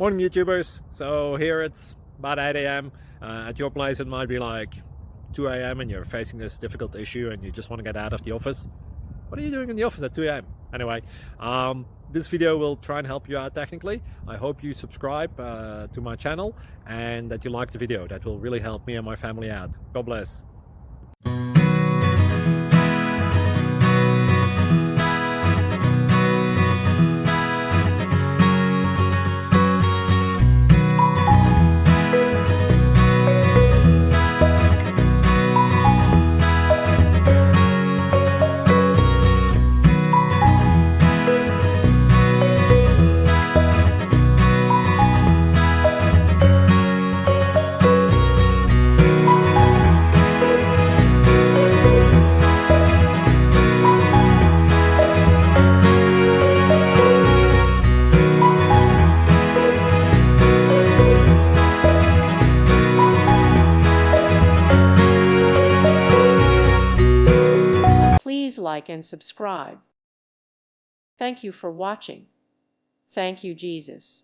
Morning YouTubers. So here it's about 8 a.m. At your place it might be like 2 a.m. and you're facing this difficult issue and you just want to get out of the office. What are you doing in the office at 2 a.m.? Anyway, this video will try and help you out technically. I hope you subscribe to my channel and that you like the video. That will really help me and my family out. God bless. Please like and subscribe. Thank you for watching. Thank you, Jesus.